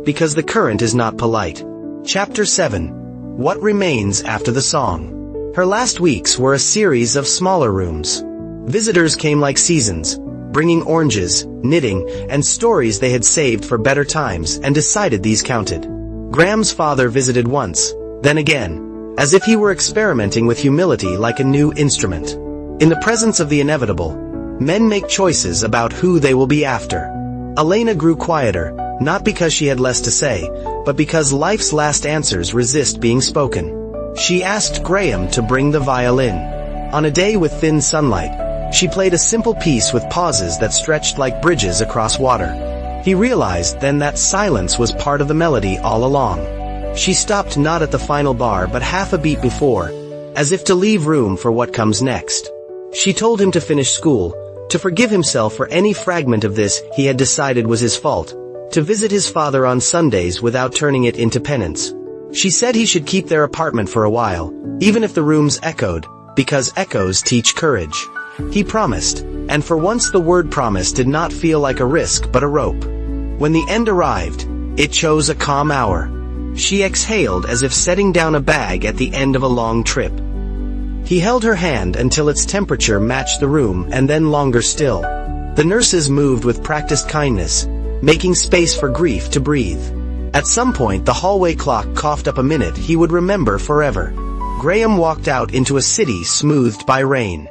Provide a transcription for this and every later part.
because the current is not polite. Chapter 7. What Remains After the Song. Her last weeks were a series of smaller rooms. Visitors came like seasons, bringing oranges, knitting, and stories they had saved for better times and decided these counted. Graham's father visited once, then again, as if he were experimenting with humility like a new instrument. In the presence of the inevitable, men make choices about who they will be after. Elena grew quieter, not because she had less to say, but because life's last answers resist being spoken. She asked Graham to bring the violin. On a day with thin sunlight, she played a simple piece with pauses that stretched like bridges across water. He realized then that silence was part of the melody all along. She stopped not at the final bar but half a beat before, as if to leave room for what comes next. She told him to finish school, to forgive himself for any fragment of this he had decided was his fault, to visit his father on Sundays without turning it into penance. She said he should keep their apartment for a while, even if the rooms echoed, because echoes teach courage. He promised, and for once the word promise did not feel like a risk but a rope. When the end arrived, it chose a calm hour. She exhaled as if setting down a bag at the end of a long trip. He held her hand until its temperature matched the room and then longer still. The nurses moved with practiced kindness, making space for grief to breathe. At some point the hallway clock coughed up a minute he would remember forever. Graham walked out into a city smoothed by rain.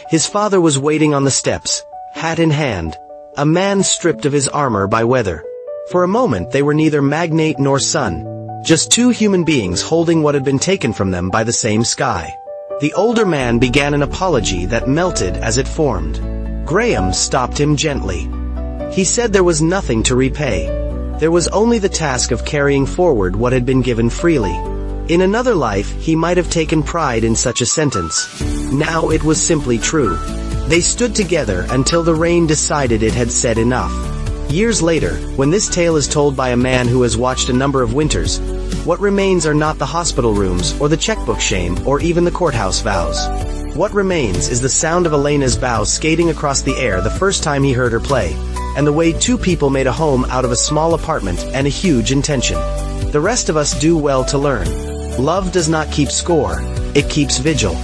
His father was waiting on the steps, hat in hand, a man stripped of his armor by weather. For a moment they were neither magnate nor son, just two human beings holding what had been taken from them by the same sky. The older man began an apology that melted as it formed. Graham stopped him gently. He said there was nothing to repay. There was only the task of carrying forward what had been given freely. In another life he might have taken pride in such a sentence. Now it was simply true. They stood together until the rain decided it had said enough. Years later, when this tale is told by a man who has watched a number of winters, what remains are not the hospital rooms or the checkbook shame or even the courthouse vows. What remains is the sound of Elena's bow skating across the air the first time he heard her play, and the way two people made a home out of a small apartment and a huge intention. The rest of us do well to learn. Love does not keep score, it keeps vigil.